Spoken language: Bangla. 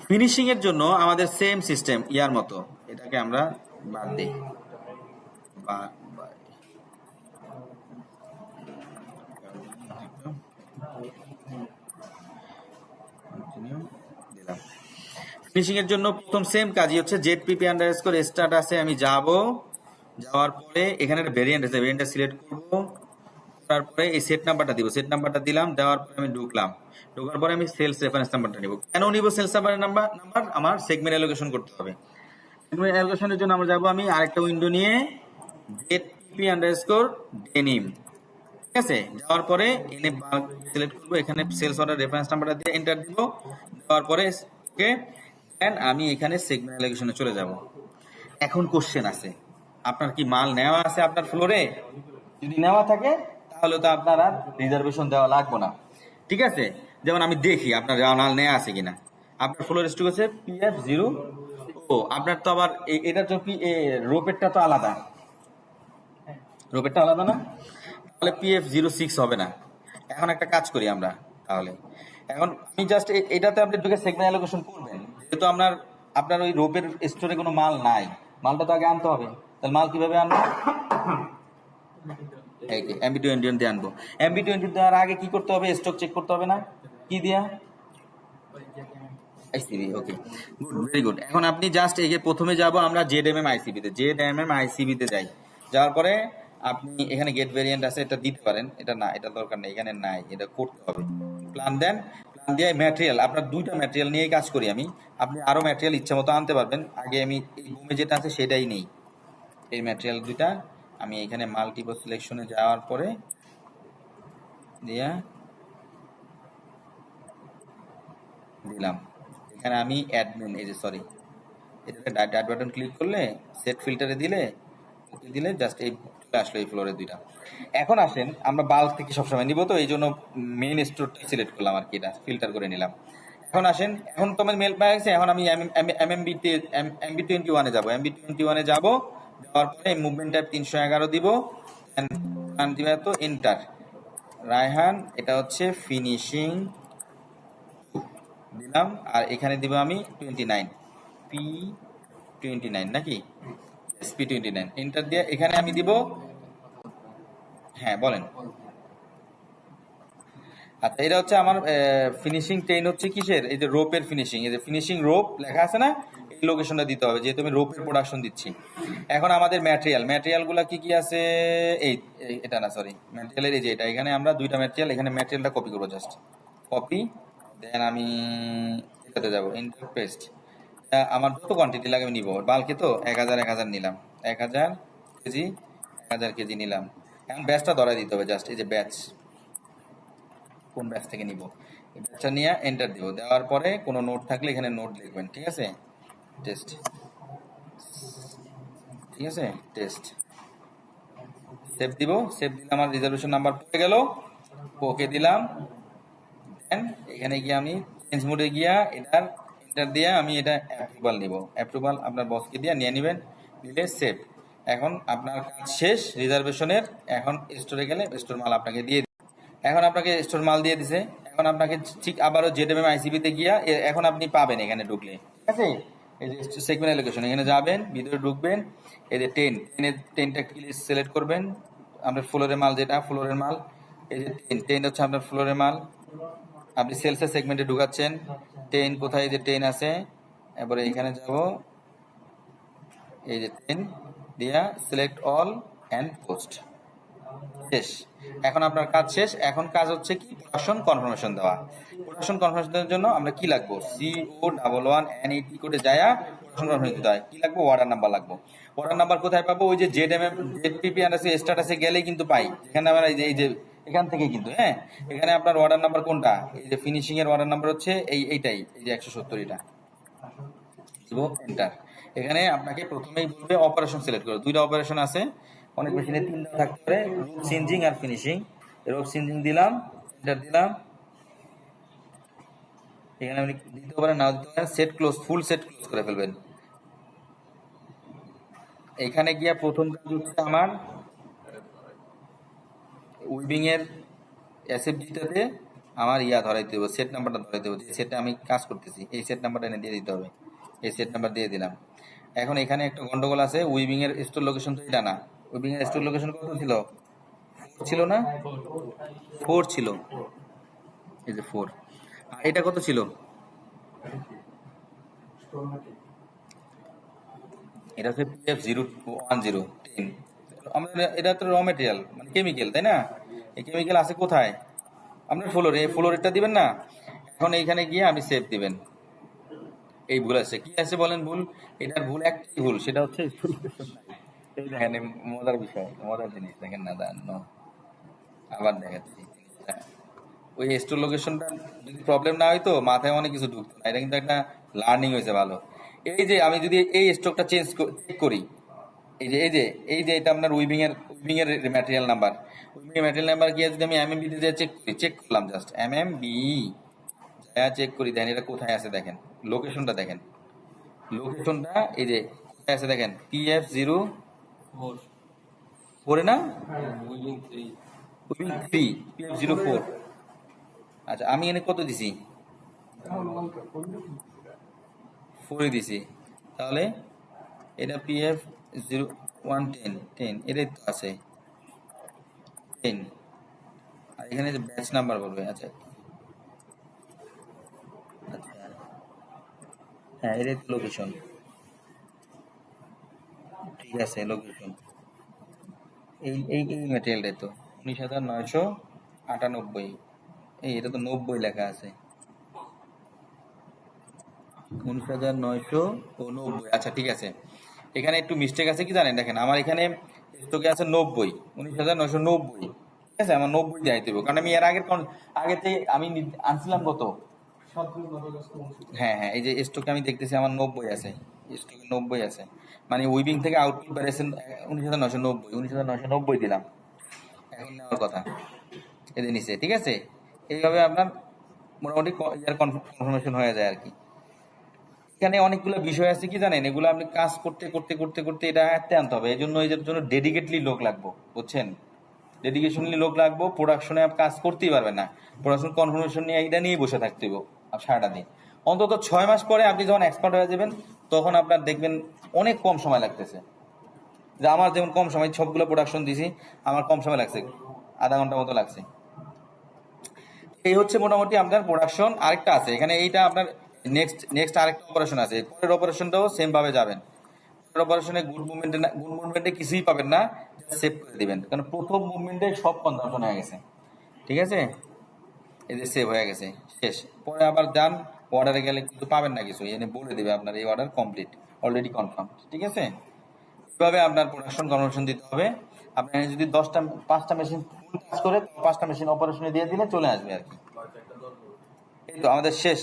ফিনিশিং এর জন্য আমাদের সেম সিস্টেম ইয়ার মতো, এটাকে আমরা বাদ দিই, ফিনিশিং এর জন্য প্রথম সেম কাজই হচ্ছে ZPP_ স্টার্ট আছে, আমি যাব, যাওয়ার পরে এখানে একটা ভেরিয়েন্ট আছে, ভেরিয়েন্টটা সিলেক্ট করব, তারপরে এই সেট নাম্বারটা দিব, সেট নাম্বারটা দিলাম, দেওয়ার পরে আমি ঢুকলাম, ঢোকার পরে আমি সেলস রেফারেন্স নাম্বারটা নিব। কেন নিব সেলস নাম্বার? আমার সেগমেন্ট অ্যালোকেশন করতে হবে। সেগমেন্ট অ্যালোকেশনের জন্য আমরা যাব, আমি আরেকটা উইন্ডো নিয়ে ZPP_denim, ঠিক আছে, যাওয়ার পরে এনে সিলেক্ট করব, এখানে সেলস অর্ডার রেফারেন্স নাম্বারটা দিয়ে এন্টার দিব, দেওয়ার পরে ওকে, দেন আমি এখানে সেগমেন্ট অ্যালোকেশনে চলে যাব। এখন কোশ্চেন আছে, আপনার কি মাল নেওয়া আছে আপনার ফ্লোরে? যদি নেওয়া থাকে তাহলে তো আপনার আর রিজার্ভেশন দেওয়া লাগবে না, ঠিক আছে। যেমন আমি দেখি আপনার মাল নেওয়া আছে কিনা। আপনার ফ্লোর স্টক আছে PF0, ও আপনার তো আবার এটার জন্য রোপেরটা তো আলাদা, রোপেরটা আলাদা না, তাহলে PF06 হবে না। এখন একটা কাজ করি আমরা, তাহলে এখন আমি জাস্ট এটাতে আপনি ঢুকে সেগমেন্ট অ্যালোকেশন করবেন, যেহেতু আপনার ওই রোপের স্টোরে কোনো মাল নাই, মালটা তো আগে আনতে হবে। তাহলে মাল কিভাবে আনবো? MB20 দিয়ে আনবো। MB20 দেওয়ার আগে কি করতে হবে? স্টক চেক করতে হবে না? কি দিয়া? আইসিবি, ওকে, গুড, ভেরি গুড। এখন আপনি জাস্ট এই যে প্রথমে যাব আমরা ZMM ICB তে যাই, যাওয়ার পরে আপনি এখানে গেট ভেরিয়েন্ট আছে, এটা দিতে পারেন, এটা না, এটা দরকার নেই, এখানে নাই, এটা করতে হবে। প্ল্যান দেন, প্ল্যান দিয়ে ম্যাটেরিয়াল, আপনার দুইটা ম্যাটেরিয়াল নিয়ে কাজ করি আমি, আপনি আরো ম্যাটেরিয়াল ইচ্ছা মতো আনতে পারবেন। আগে আমি এই বুমে যেটা আছে সেটাই নেই, এই ম্যাটেরিয়াল দুইটা আমি এখানে মাল্টিপল সিলেকশনে যাওয়ার পরে দিয়া দিলাম। এখানে আমি অ্যাডমিন, এই যে সরি, এটাতে ডাট বাটন ক্লিক করলে সেট ফিল্টারে দিলে জাস্ট এই চলে আসলো এই ফ্লোরে দুইটা। এখন আসেন, আমরা বাল্ক থেকে সবসময় নিব, তো এই জন্য মেইন স্টোরটা সিলেক্ট করলাম আর কি, এটা ফিল্টার করে নিলাম। এখন আসেন, এখন তো আমার মেল পাওয়া গেছে, এখন আমি MB21 যাব, MB21 যাব, যাওয়ার পরে মুভমেন্ট টাইপ 311 দিব, নাম দিবে তো এন্টার, রায়হান, এটা হচ্ছে ফিনিশিং দিলাম, আর এখানে দিব আমি 29, P29 নাকি, P29 এন্টার দিয়ে এখানে আমি দিব, হ্যাঁ বলেন। আচ্ছা, এটা হচ্ছে আমার ফিনিশিং টেইন হচ্ছে কিসের? এই যে রোপের ফিনিশিং, এই যে ফিনিশিং রোপ লেখা আছে না, এই লোকেশনটা দিতে হবে, যেহেতু আমি রোপের প্রোডাকশন দিচ্ছি। এখন আমাদের ম্যাটেরিয়াল গুলা কি কি আছে, এটা না সরি, ম্যাটেরিয়ালের এই যে এটা, এখানে আমরা দুইটা ম্যাটেরিয়াল, এখানে ম্যাটেরিয়ালটা কপি করবো, জাস্ট কপি, দেন আমি এটাতে যাবো ইনপুট পেস্ট, আমার যত কোয়ান্টিটি লাগে আমি নিব, বালকে তো 1000 নিলাম, 1000 কেজি, 1000 কেজি নিলাম। এখন ব্যাচটা ধরাই দিতে হবে, জাস্ট এই যে ব্যাচ, কোন ব্যাচ থেকে নিব, এই ব্যাচটা নিয়ে এন্টার দিব, দেওয়ার পরে কোনো নোট থাকলে এখানে নোট লিখবেন, ঠিক আছে, টেস্ট, ঠিক আছে, টেস্ট, সেভ দিব, সেভ দিলে আমার রিজার্ভেশন নাম্বার পড়ে গেল, ওকে দিলাম, দেন এখানে গিয়ে আমি চেঞ্জ মোডে গিয়া এটার এন্টার দিয়ে আমি এটা অ্যাপ্রুভাল নিব, অ্যাপ্রুভাল আপনার বসকে দিয়ে নিয়ে নেবেন, নিলে সেভ। এখন আপনার কাজ শেষ রিজার্ভেশনের, এখন স্টোরে গেলে স্টোর মাল আপনাকে দিয়ে, এখন আপনাকে স্টোর মাল দিয়ে দিছে, এখন আপনাকে ঠিক আবারও ZMM ICB তে গিয়া এখন আপনি পাবেন এখানে ঢুকলে, ঠিক আছে, এই যে সেগমেন্ট অ্যালোকেশন, এখানে যাবেন, ভিতরে ঢুকবেন, এই যে 10টা সিলেক্ট করবেন, আপনার ফ্লোরের মাল, যেটা ফ্লোরের মাল, এই যে 10 হচ্ছে আপনার ফ্লোরের মাল, আপনি সেলসের সেগমেন্টে ঢুকাচ্ছেন, 10 কোথায়, যে 10 আছে, এবারে এখানে যাব, এই যে 10 দিয়া সিলেক্ট অল এন্ড পোস্ট, শেষ। এখন আপনার কাজ শেষ, এখন কাজ হচ্ছে কি, প্রোডাকশন কনফার্মেশন দেওয়া। প্রোডাকশন কনফার্মেশনের জন্য আমরা কি লাগবো, CO11NET কোডে যায়া প্রোডাকশন কনফার্মেশন দিতে হয়, কি লাগবো, অর্ডার নাম্বার লাগবো। অর্ডার নাম্বার কোথায় পাবো, ওই যে ZPP_ স্ট্যাটাসে গেলেই কিন্তু পাই, এখানে আমরা এই যে এখান থেকে কিন্তু, হ্যাঁ, এখানে আপনার অর্ডার নাম্বার কোনটা, এই যে ফিনিশিং এর অর্ডার নাম্বার হচ্ছে এইটাই, এই যে 170, এটা দিব, এন্টার। এখানে আপনাকে প্রথমেই বলবে অপারেশন সিলেক্ট করো, দুইটা অপারেশন আছে, অনেক মেশিনে 3টা থাকতে পারে, রোপ সিনজিং আর ফিনিশিং, রোপ সিনজিং দিলাম, এন্টার দিলাম, এখানে আপনি দিতে পারেন, নাও দিতে পারেন, set close, full set close করে ফেলবেন। এখানে গিয়া প্রথম কাজ হচ্ছে আমার উইভিং এর SFG টাতে আমার ধরাইতে হবে, সেট নাম্বারটা ধরাইতে হবে, যে সেটটা আমি কাজ করতেছি এই সেট নাম্বারটা এনে দিয়ে দিতে হবে। এই সেট নাম্বার দিয়ে দিলাম। এখন এখানে একটা গন্ডগোল আছে, উইভিং এর স্টোর লোকেশন তো এটা না। উইভিং এর স্টোর লোকেশন কত ছিল? 4 ছিল না? 4 ছিল, এই যে 4। আর এটা কত ছিল? এটা হচ্ছে PF010 10। আমরা এটা তো র মেটেরিয়াল মানে কেমিক্যাল, তাই না? এই কেমিক্যাল আছে কোথায়? আপনার ফ্লোরে, এই ফ্লোরেরটা দিবেন না। এখন এইখানে গিয়ে আপনি সেভ দিবেন। এই ভুল আছে, কি আছে বলেন ভুল? এটার ভুল একটাই ভুল, সেটা হচ্ছে এই দেখেন, এই মজার বিষয়, মজার জিনিস দেখেন না, দাঁড়ান, আবার দেখাচ্ছি। ওই স্টোর লোকেশনটা যদি প্রবলেম না হইতো মাথায় অনেক কিছু ঢুকতো না। এটা কিন্তু একটা লার্নিং হয়েছে ভালো। এই যে আমি যদি এই স্টকটা চেক করি, এই যে এটা আপনার উইভিং এর ম্যাটেরিয়াল নাম্বার। উইভিং এর ম্যাটেরিয়াল নাম্বার গিয়ে যদি আমি এমএমবি তে চেক করলাম, জাস্ট এমএমবি যা চেক করি, দেখেন এটা কোথায় আছে, দেখেন লোকেশনটা দেখেন। লোকেশনটা এই যে কোথায় আছে দেখেন, PF04 না, উইভিং 3 PF04। আচ্ছা, আমি এনে কত দিছি? 4 দিছি। তাহলে এটা PF0110 এটাই তো আছে 10। আর এখানে যে ব্যাচ নাম্বার বলবে, আচ্ছা আচ্ছা, হ্যাঁ এটাই তো লোকেশন, ঠিক আছে লোকেশন। এই ম্যাটেরিয়ালটাই তো 19,998। এটা তো 90 লেখা আছে, 19,990। আচ্ছা ঠিক আছে, এখানে একটু মিস্টেক আছে, কি জানেন, দেখেন আমার এখানে স্টকে আছে 90, 19,990। ঠিক আছে, আমার 90 দিয়ে দেবো, কারণ আমি এর আগেতে আমি আনছিলাম কত। হ্যাঁ হ্যাঁ, এই যে স্টকে আমি দেখতেছি আমার 90 আছে, স্টকে 90 আছে, মানে উইভিং থেকে আউটপুট বেড়েছে 19,990, 19,990 দিলাম। এখন নেওয়ার কথা, এদের নিচে, ঠিক আছে। এইভাবে আপনার মোটামুটি ইয়ার কনফার্মেশন হয়ে যায় আর কি। এখানে অনেকগুলো বিষয় আছে, কি জানেন, এগুলো আপনি কাজ করতে করতে করতে করতে এটা আয়ত্তে আনতে হবে। এই জন্য এর জন্য ডেডিকেটলি লোক লাগবে, বুঝছেন? ডেডিকেশনলি লোক লাগবে। প্রোডাকশনে কাজ করতেই পারবেন না, প্রোডাকশন কনফার্মেশন নিয়ে এটা নিয়েই বসে থাকতে হবে সারাটা দিন। অন্তত 6 মাস পরে আপনি যখন এক্সপার্ট হয়ে যাবেন, তখন আপনার দেখবেন অনেক কম সময় লাগতেছে। যে আমার যেমন কম সময়, সবগুলো প্রোডাকশন দিছি, আমার কম সময় লাগছে, আধা ঘন্টা মতো লাগছে। এই হচ্ছে মোটামুটি আপনার প্রোডাকশন। আরেকটা আছে এখানে, এইটা আপনার নেক্সট আরেকটা অপারেশন আছে, পরের অপারেশনটাও সেম ভাবে যাবেন। পরের অপারেশনে গুড মুভমেন্টে কিছুই পাবেন না, সেভ করে দিবেন, কারণ প্রথম মুভমেন্টে সব কনজাম্পশন হয়ে গেছে। ঠিক আছে, এই যে সেভ হয়ে গেছে, শেষ। পরে আবার যান অর্ডারে গেলে কিন্তু পাবেন না কিছু, এনে বলে দেবে আপনার এই অর্ডার কমপ্লিট, অলরেডি কনফার্ম। ঠিক আছে, এভাবে আপনার প্রোডাকশন কনভার্সন দিতে হবে। আপনার যদি 5টা মেশিন কাজ করে, 5টা মেশিন অপারেশনে দিয়ে দিলে চলে আসবে আর কি। এই তো আমাদের শেষ।